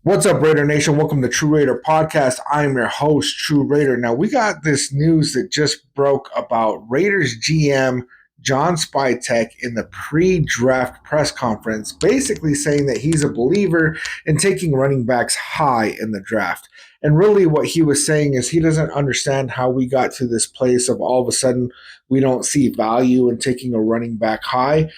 What's up, Raider Nation? Welcome to TRU Raider Podcast. I'm your host, TRU Raider. Now, we got this news that just broke about Raiders GM John Spytek in the pre-draft press conference, basically saying that he's a believer in taking running backs high in the draft. And really what he was saying is he doesn't understand how we got to this place of all of a sudden we don't see value in taking a running back high.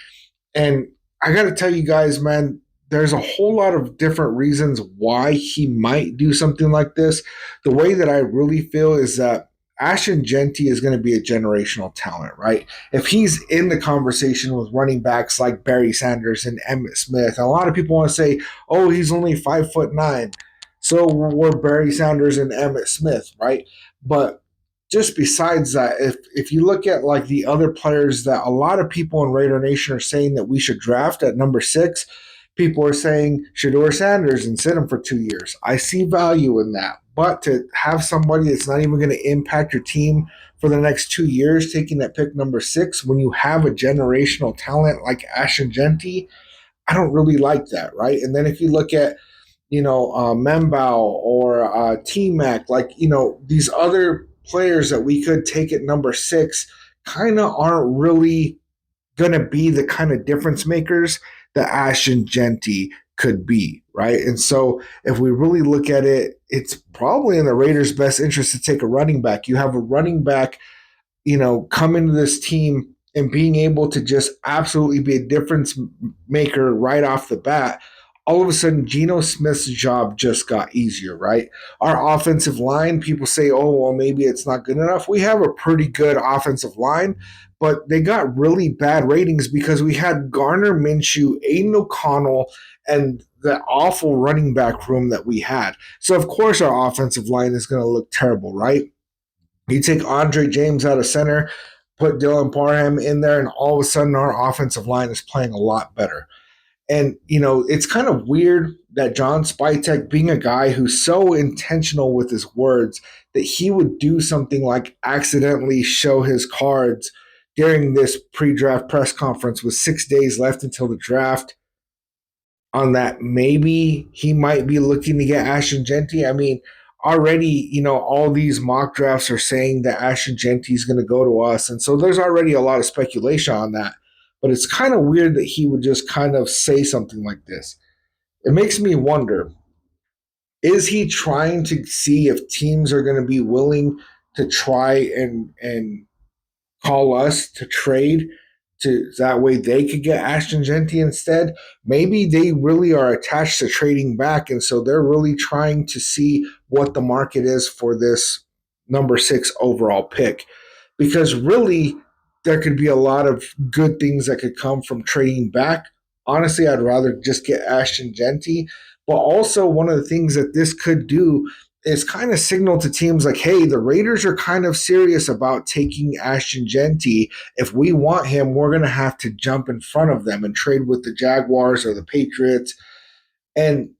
And I got to tell you guys, man, there's a whole lot of different reasons why he might do something like this. The way that I really feel is that Ashton Genty is going to be a generational talent, right? If he's in the conversation with running backs like Barry Sanders and Emmitt Smith, and a lot of people want to say, oh, he's only 5'9". So were Barry Sanders and Emmitt Smith, right? But just besides that, if you look at like the other players that a lot of people in Raider Nation are saying that we should draft at number 6, people are saying Shedeur Sanders and sit him for 2 years. I see value in that. But to have somebody that's not even going to impact your team for the next 2 years, taking that pick number 6, when you have a generational talent like Ashton Genty, I don't really like that, right? And then if you look at, Membao or T-Mac, like, these other players that we could take at number 6 kind of aren't really going to be the kind of difference makers that Ashton Genty could be, right? And so if we really look at it, it's probably in the Raiders' best interest to take a running back. You have a running back, come into this team and being able to just absolutely be a difference maker right off the bat. All of a sudden, Geno Smith's job just got easier, right? Our offensive line, people say, oh, well, maybe it's not good enough. We have a pretty good offensive line, but they got really bad ratings because we had Garner Minshew, Aiden O'Connell, and the awful running back room that we had. So, of course, our offensive line is going to look terrible, right? You take Andre James out of center, put Dylan Parham in there, and all of a sudden our offensive line is playing a lot better. And, it's kind of weird that John Spytek, being a guy who's so intentional with his words, that he would do something like accidentally show his cards during this pre-draft press conference with 6 days left until the draft on that maybe he might be looking to get Ashton Genty. I mean, already, all these mock drafts are saying that Ashton Genty is going to go to us. And so there's already a lot of speculation on that. But it's kind of weird that he would just kind of say something like this. It makes me wonder, is he trying to see if teams are going to be willing to try and call us to trade to that way they could get Ashton Genty instead? Maybe they really are attached to trading back, and so they're really trying to see what the market is for this number 6 overall pick. Because really, there could be a lot of good things that could come from trading back. Honestly, I'd rather just get Ashton Genty. But also, one of the things that this could do is kind of signal to teams like, hey, the Raiders are kind of serious about taking Ashton Genty. If we want him, we're going to have to jump in front of them and trade with the Jaguars or the Patriots. And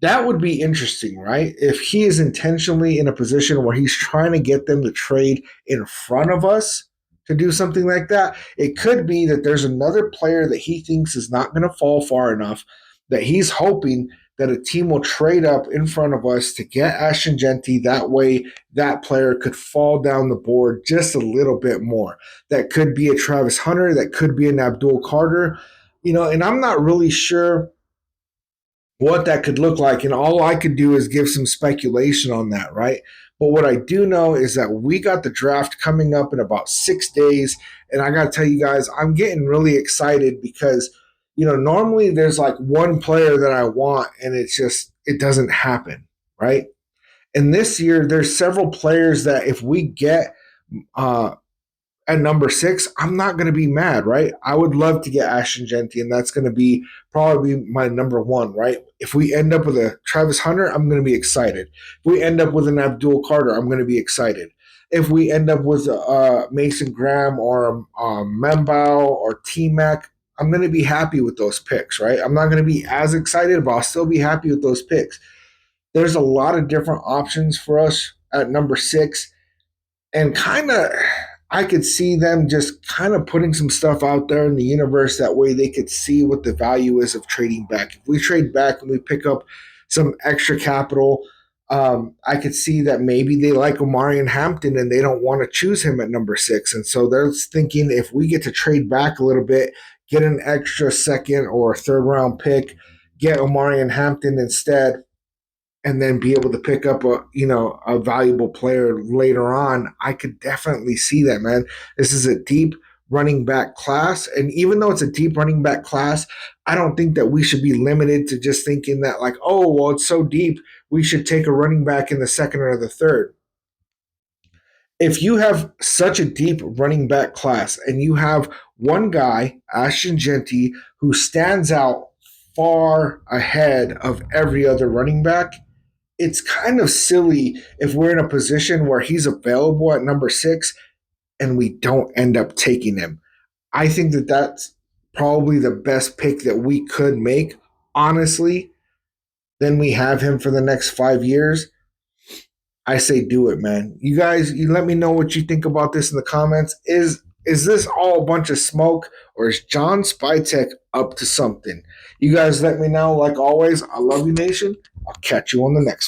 that would be interesting, right? If he is intentionally in a position where he's trying to get them to trade in front of us to do something like that, it could be that there's another player that he thinks is not going to fall far enough that he's hoping that a team will trade up in front of us to get Ashton Genty. That way, that player could fall down the board just a little bit more. That could be a Travis Hunter. That could be an Abdul Carter. And I'm not really sure what that could look like. And all I could do is give some speculation on that, right? But what I do know is that we got the draft coming up in about 6 days. And I got to tell you guys, I'm getting really excited because, normally there's like one player that I want and it doesn't happen, right? And this year, there's several players that if we get at number 6, I'm not going to be mad, right? I would love to get Ashton Genty, and that's going to be probably my number 1, right? If we end up with a Travis Hunter, I'm going to be excited. If we end up with an Abdul Carter, I'm going to be excited. If we end up with Mason Graham or Membao or T-Mac, I'm going to be happy with those picks, right? I'm not going to be as excited, but I'll still be happy with those picks. There's a lot of different options for us at number 6, and kind of I could see them just kind of putting some stuff out there in the universe. That way they could see what the value is of trading back. If we trade back and we pick up some extra capital. I could see that maybe they like Omarion Hampton and they don't want to choose him at number 6. And so they're thinking if we get to trade back a little bit, get an extra second or third round pick, get Omarion Hampton instead, and then be able to pick up a valuable player later on. I could definitely see that, man. This is a deep running back class, and even though it's a deep running back class, I don't think that we should be limited to just thinking that like, oh, well, it's so deep, we should take a running back in the second or the third. If you have such a deep running back class and you have one guy, Ashton Genty, who stands out far ahead of every other running back, it's kind of silly if we're in a position where he's available at number 6 and we don't end up taking him. I think that that's probably the best pick that we could make, honestly. Then we have him for the next 5 years. I say do it, man. You guys, you let me know what you think about this in the comments. Is this all a bunch of smoke, or is John Spytek up to something? You guys let me know. Like always, I love you, nation. I'll catch you on the next one.